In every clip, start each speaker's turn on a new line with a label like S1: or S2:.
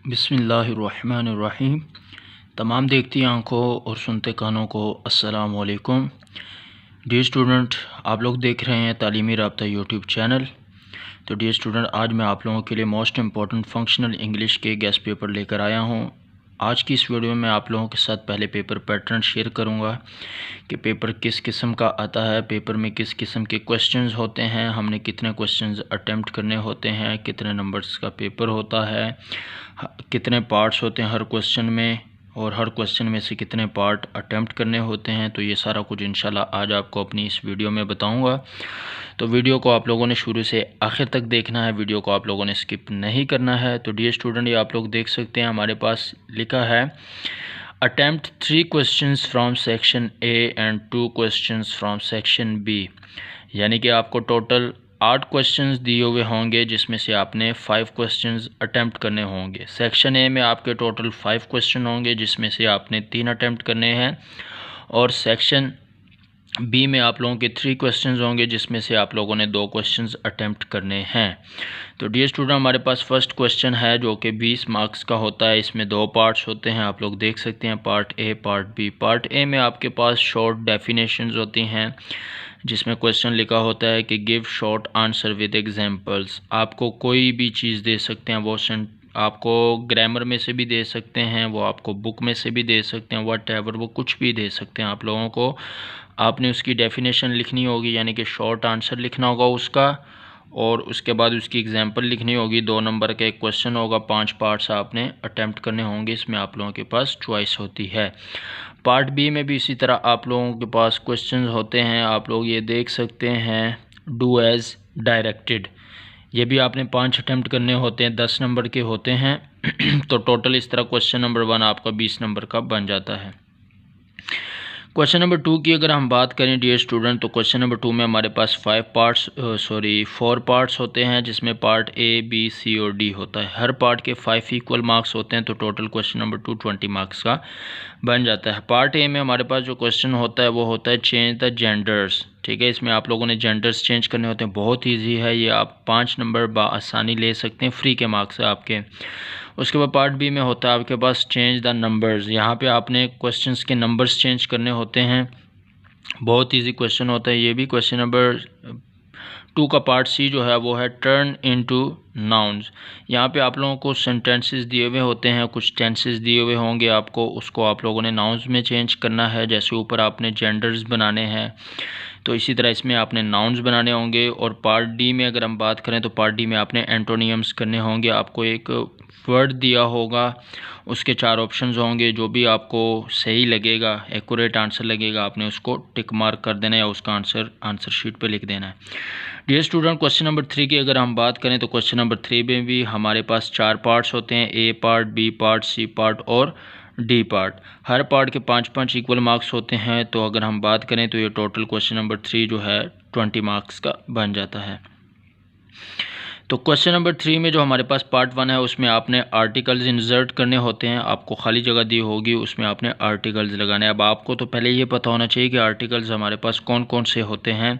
S1: बिस्मिल्लाहिर्रहमानिर्रहीम। तमाम देखती आँखों और सुनते कानों को अस्सलाम वालेकुम। डियर स्टूडेंट, आप लोग देख रहे हैं तालीमी राब्ता यूट्यूब चैनल। तो डियर स्टूडेंट, आज मैं आप लोगों के लिए मोस्ट इम्पॉर्टेंट फंक्शनल इंग्लिश के गेस्ट पेपर लेकर आया हूँ। आज की इस वीडियो में आप लोगों के साथ पहले पेपर पैटर्न शेयर करूँगा कि पेपर किस किस्म का आता है, पेपर में किस किस्म के क्वेश्चंस होते हैं, हमने कितने क्वेश्चंस अटेम्प्ट करने होते हैं, कितने नंबर्स का पेपर होता है, कितने पार्ट्स होते हैं हर क्वेश्चन में, और हर क्वेश्चन में से कितने पार्ट अटेम्प्ट करने होते हैं। तो ये सारा कुछ इंशाल्लाह आज आपको अपनी इस वीडियो में बताऊंगा। तो वीडियो को आप लोगों ने शुरू से आखिर तक देखना है, वीडियो को आप लोगों ने स्किप नहीं करना है। तो डियर स्टूडेंट, ये आप लोग देख सकते हैं हमारे पास लिखा है attempt 3 questions from section A and 2 questions from section B. यानी कि आपको टोटल 8 क्वेश्चंस दिए हुए होंगे, जिसमें से आपने 5 क्वेश्चंस अटेम्प्ट करने होंगे। सेक्शन ए में आपके टोटल 5 क्वेश्चन होंगे, जिसमें से आपने 3 अटेम्प्ट करने हैं, और सेक्शन बी में आप लोगों के 3 क्वेश्चंस होंगे, जिसमें से आप लोगों ने 2 क्वेश्चंस अटेम्प्ट करने हैं। तो डियर स्टूडेंट, हमारे पास फर्स्ट क्वेश्चन है जो कि 20 मार्क्स का होता है। इसमें 2 पार्ट्स होते हैं, आप लोग देख सकते हैं, part A part B. Part A में आपके पास शॉर्ट डेफिनेशंस होती हैं, जिसमें क्वेश्चन लिखा होता है कि give short answer with examples. आपको कोई भी चीज़ दे सकते हैं, वो आपको ग्रामर में से भी दे सकते हैं, वो आपको बुक में से भी दे सकते हैं, व्हाटएवर, वो कुछ भी दे सकते हैं आप लोगों को। आपने उसकी डेफिनेशन लिखनी होगी, यानी कि शॉर्ट आंसर लिखना होगा उसका, और उसके बाद उसकी एग्जांपल लिखनी होगी। 2 नंबर का एक क्वेश्चन होगा, 5 पार्ट्स आपने अटेम्प्ट करने होंगे। इसमें आप लोगों के पास चॉइस होती है। पार्ट बी में भी इसी तरह आप लोगों के पास क्वेश्चन होते हैं, आप लोग ये देख सकते हैं, डू एज डायरेक्टेड। ये भी आपने 5 अटेम्प्ट करने होते हैं, 10 नंबर के होते हैं। तो टोटल इस तरह क्वेश्चन नंबर 1 आपका 20 नंबर का बन जाता है। क्वेश्चन नंबर 2 की अगर हम बात करें डियर स्टूडेंट, तो क्वेश्चन नंबर 2 में हमारे पास 4 पार्ट्स होते हैं, जिसमें पार्ट ए बी सी और डी होता है। हर पार्ट के 5 इक्वल मार्क्स होते हैं, तो टोटल क्वेश्चन नंबर 2 20 मार्क्स का बन जाता है। पार्ट ए में हमारे पास जो क्वेश्चन होता है वो होता है चेंज द जेंडर्स। ठीक है, इसमें आप लोगों ने जेंडर्स चेंज करने होते हैं, बहुत ईजी है ये, आप 5 नंबर बआसानी ले सकते हैं, फ्री के मार्क्स है आपके। उसके बाद पार्ट बी में होता है आपके पास चेंज द नंबर्स। यहाँ पे आपने क्वेश्चंस के नंबर्स चेंज करने होते हैं, बहुत इजी क्वेश्चन होता है ये भी। क्वेश्चन नंबर 2 का पार्ट सी जो है वो है टर्न इनटू नाउन्स। यहाँ पे आप लोगों को सेंटेंसेस दिए हुए होते हैं, कुछ टेंसेस दिए हुए होंगे आपको, उसको आप लोगों ने नाउन्स में चेंज करना है। जैसे ऊपर आपने जेंडर्स बनाने हैं, तो इसी तरह इसमें आपने नाउन्स बनाने होंगे। और पार्ट डी में अगर हम बात करें, तो पार्ट डी में आपने एंटोनियम्स करने होंगे। आपको एक वर्ड दिया होगा, उसके 4 ऑप्शंस होंगे, जो भी आपको सही लगेगा, एक्यूरेट आंसर लगेगा, आपने उसको टिक मार्क कर देना है, या उसका आंसर शीट पे लिख देना है। डियर स्टूडेंट, क्वेश्चन नंबर 3 की अगर हम बात करें, तो क्वेश्चन नंबर 3 में भी हमारे पास 4 पार्ट्स होते हैं, A part, B part, C part और डी पार्ट। हर पार्ट के 5-5 इक्वल मार्क्स होते हैं। तो अगर हम बात करें, तो ये टोटल क्वेश्चन नंबर 3 जो है 20 मार्क्स का बन जाता है। तो क्वेश्चन नंबर 3 में जो हमारे पास पार्ट 1 है, उसमें आपने आर्टिकल्स इंसर्ट करने होते हैं। आपको खाली जगह दी होगी, उसमें आपने आर्टिकल्स लगाने हैं। अब आपको तो पहले ये पता होना चाहिए कि आर्टिकल्स हमारे पास कौन कौन से होते हैं,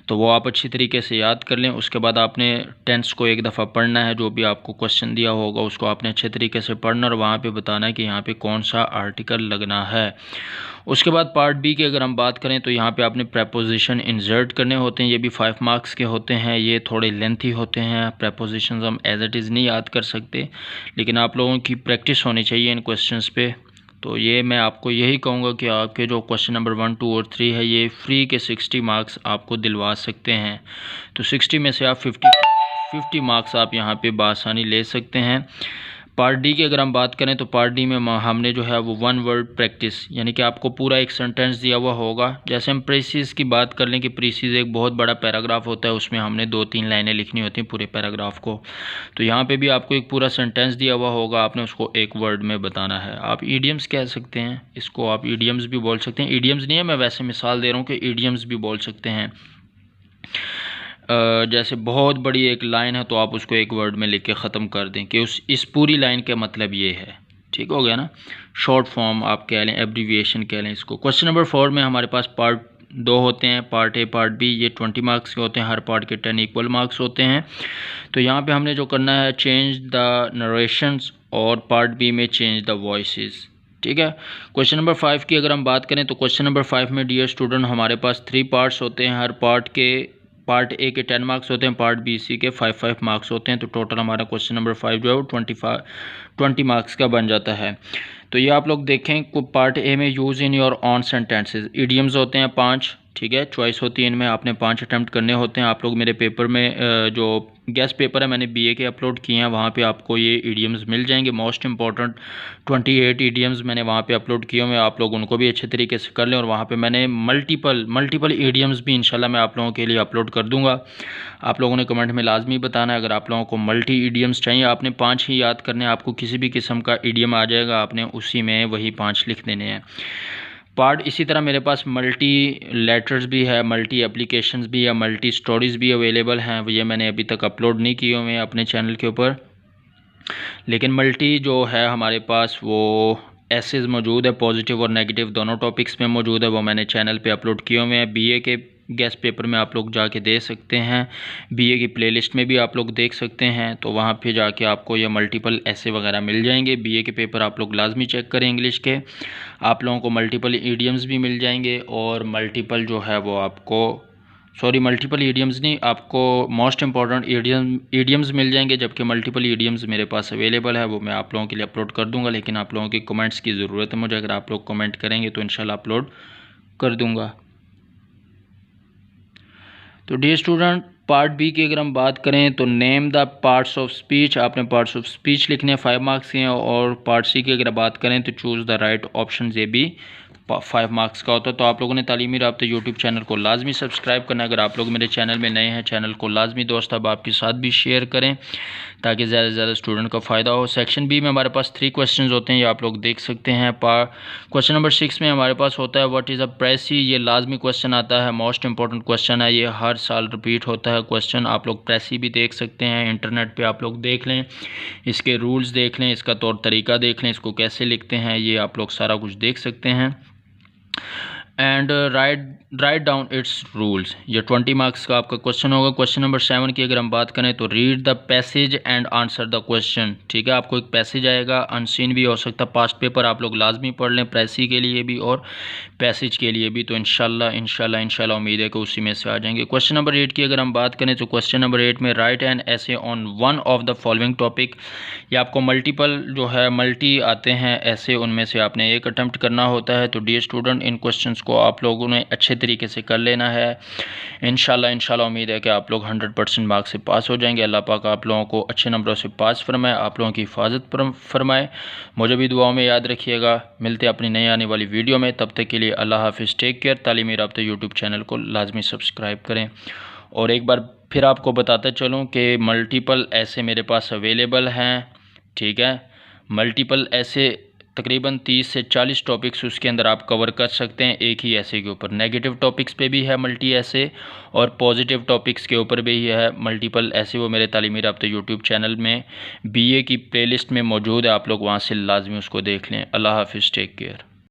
S1: तो वो आप अच्छी तरीके से याद कर लें। उसके बाद आपने टेंस को एक दफ़ा पढ़ना है, जो भी आपको क्वेश्चन दिया होगा उसको आपने अच्छे तरीके से पढ़ना, और वहाँ पे बताना है कि यहाँ पे कौन सा आर्टिकल लगना है। उसके बाद पार्ट बी की अगर हम बात करें, तो यहाँ पे आपने प्रेपोजिशन इंसर्ट करने होते हैं। ये भी 5 मार्क्स के होते हैं, ये थोड़े लेंथी होते हैं। प्रेपोजिशंस हम एज इट इज़ नहीं याद कर सकते, लेकिन आप लोगों की प्रैक्टिस होनी चाहिए इन क्वेश्चंस पे। तो ये मैं आपको यही कहूँगा कि आपके जो क्वेश्चन नंबर 1, 2 और 3 है, ये फ्री के 60 मार्क्स आपको दिलवा सकते हैं। तो 60 में से आप 50 मार्क्स आप यहाँ पे बआसानी ले सकते हैं। पार्ट डी की अगर हम बात करें, तो पार्ट डी में हमने जो है वो 1 वर्ड प्रैक्टिस, यानी कि आपको पूरा एक सेंटेंस दिया हुआ होगा। जैसे हम प्रीसीज की बात कर लें कि प्रीसीज एक बहुत बड़ा पैराग्राफ होता है, उसमें हमने 2-3 लाइनें लिखनी होती हैं पूरे पैराग्राफ को। तो यहाँ पे भी आपको एक पूरा सेंटेंस दिया हुआ होगा, आपने उसको एक वर्ड में बताना है। आप ईडियम्स कह सकते हैं, इसको आप ईडियम्स भी बोल सकते हैं। ईडियम्स नहीं है, मैं वैसे मिसाल दे रहा हूँ कि ईडियम्स भी बोल सकते हैं। जैसे बहुत बड़ी एक लाइन है, तो आप उसको एक वर्ड में लिख के ख़त्म कर दें कि इस पूरी लाइन का मतलब ये है। ठीक हो गया ना। शॉर्ट फॉर्म आप कह लें, एब्रीविएशन कह लें इसको। क्वेश्चन नंबर 4 में हमारे पास पार्ट दो होते हैं, पार्ट ए पार्ट बी, ये 20 मार्क्स के होते हैं, हर पार्ट के 10 इक्वल मार्क्स होते हैं। तो यहाँ पे हमने जो करना है, चेंज द नरेशंस, और पार्ट बी में चेंज द वॉइसेस। ठीक है। क्वेश्चन नंबर 5 की अगर हम बात करें तो क्वेश्चन नंबर 5 में डियर स्टूडेंट हमारे पास 3 पार्ट्स होते हैं, हर पार्ट ए के 10 मार्क्स होते हैं, पार्ट बी सी के 5 मार्क्स होते हैं। तो टोटल हमारा क्वेश्चन नंबर 5 जो है वो 20 मार्क्स का बन जाता है। तो ये आप लोग देखें, पार्ट ए में use in your on sentences, idioms होते हैं 5। ठीक है, चॉइस होती है इनमें, आपने 5 अटैम्प्ट करने होते हैं। आप लोग मेरे पेपर में जो गेस्ट पेपर है मैंने बीए के अपलोड किए हैं, वहाँ पे आपको ये इडियम्स मिल जाएंगे। मोस्ट इंपॉर्टेंट 28 इडियम्स मैंने वहाँ पे अपलोड किए हुए, आप लोग उनको भी अच्छे तरीके से कर लें। और वहाँ पे मैंने मल्टीपल इडियम्स भी इंशाल्लाह मैं आप लोगों के लिए अपलोड कर दूँगा। आप लोगों ने कमेंट में लाजमी बताना है अगर आप लोगों को मल्टी इडियम्स चाहिए। आपने 5 ही याद करने, आपको किसी भी किस्म का इडियम आ जाएगा, आपने उसी में वही 5 लिख देने हैं। पार्ट इसी तरह मेरे पास मल्टी लेटर्स भी है, मल्टी एप्लीकेशंस भी है, मल्टी स्टोरीज़ भी अवेलेबल हैं। ये मैंने अभी तक अपलोड नहीं किए हुए हैं अपने चैनल के ऊपर, लेकिन मल्टी जो है हमारे पास वो एसेज मौजूद है, पॉजिटिव और नेगेटिव दोनों टॉपिक्स में मौजूद है, वो मैंने चैनल पे अपलोड किए हुए हैं। बीए के गेस्ट पेपर में आप लोग जाके दे सकते हैं, बीए की प्लेलिस्ट में भी आप लोग देख सकते हैं। तो वहाँ पे जाके आपको ये मल्टीपल ऐसे वगैरह मिल जाएंगे। बीए के पेपर आप लोग लाजमी चेक करें इंग्लिश के, आप लोगों को मल्टीपल ईडियम्स भी मिल जाएंगे, और मल्टीपल जो है वो आपको मल्टीपल ईडियम्स नहीं, आपको मोस्ट इंपॉर्टेंट ईडियम्स मिल जाएंगे। जबकि मल्टीपल ईडियम्स मेरे पास अवेलेबल है, वो मैं आप लोगों के लिए अपलोड कर दूंगा। लेकिन आप लोगों की कमेंट्स की ज़रूरत है मुझे, अगर आप लोग कमेंट करेंगे तो इंशाल्लाह अपलोड कर दूंगा। तो डियर स्टूडेंट, पार्ट बी की अगर हम बात करें तो name the parts of speech, आपने पार्ट्स ऑफ स्पीच लिखने हैं, 5 मार्क्स के हैं। और पार्ट सी की अगर बात करें तो चूज़ द राइट ऑप्शन, ये भी 5 मार्क्स का होता है। तो आप लोगों ने तालीमी राब्ता यूट्यूब चैनल को लाजमी सब्सक्राइब करना। अगर आप लोग मेरे चैनल में नए हैं, चैनल को लाजमी दोस्त अब आपके साथ भी शेयर करें ताकि ज़्यादा से ज़्यादा स्टूडेंट का फ़ायदा हो। सेक्शन बी में हमारे पास 3 क्वेश्चंस होते हैं, ये आप लोग देख सकते हैं। क्वेश्चन नंबर 6 में हमारे पास होता है व्हाट इज़ अ प्रेसी, ये लाजमी क्वेश्चन आता है, मोस्ट इंपॉर्टेंट क्वेश्चन है, ये हर साल रिपीट होता है क्वेश्चन। आप लोग प्रेसी भी देख सकते हैं, इंटरनेट पर आप लोग देख लें, इसके रूल्स देख लें, इसका तौर तरीका देख लें, इसको कैसे लिखते हैं, ये आप लोग सारा कुछ देख सकते हैं। And write down it's rules, ये 20 मार्क्स का आपका क्वेश्चन होगा। क्वेश्चन नंबर 7 की अगर हम बात करें तो read the passage and answer the question. ठीक है, आपको एक पैसेज आएगा, अनसीन भी हो सकता है, पास्ट पेपर आप लोग लाजमी पढ़ लें, प्रेसी के लिए भी और पैसेज के लिए भी। तो इंशाल्लाह उम्मीद है कि उसी में से आ जाएंगे। क्वेश्चन नंबर 8 की अगर हम बात करें तो क्वेश्चन नंबर 8 में राइट एन ऐसे on one of the following topic, ये आपको मल्टी आते हैं ऐसे, उनमें से आपने एक अटैम्प्ट करना होता है। तो डियर स्टूडेंट, इन क्वेश्चंस को आप लोगों ने अच्छे तरीके से कर लेना है। इंशाल्लाह उम्मीद है कि आप लोग 100% मार्क्स से पास हो जाएंगे। अल्लाह पाक आप लोगों को अच्छे नंबरों से पास फरमाए, आप लोगों की हिफाजत फरमाए। मुझे भी दुआओं में याद रखिएगा। मिलते हैं अपनी नई आने वाली वीडियो में, तब तक के लिए अल्लाह हाफिज़, टेक केयर। तालीमी राब्ता यूट्यूब चैनल को लाजमी सब्सक्राइब करें। और एक बार फिर आपको बताते चलूँ कि मल्टीपल ऐसे मेरे पास अवेलेबल हैं। ठीक है, मल्टीपल ऐसे तकरीबन 30 से 40 टॉपिक्स उसके अंदर आप कवर कर सकते हैं एक ही ऐसे के ऊपर। नेगेटिव टॉपिक्स पे भी है मल्टी ऐसे, और पॉजिटिव टॉपिक्स के ऊपर भी है मल्टीपल ऐसे। वो मेरे तालीमी राब्ता यूट्यूब चैनल में बीए की प्लेलिस्ट में मौजूद है, आप लोग वहाँ से लाजमी उसको देख लें। अल्लाह हाफिज़, टेक केयर।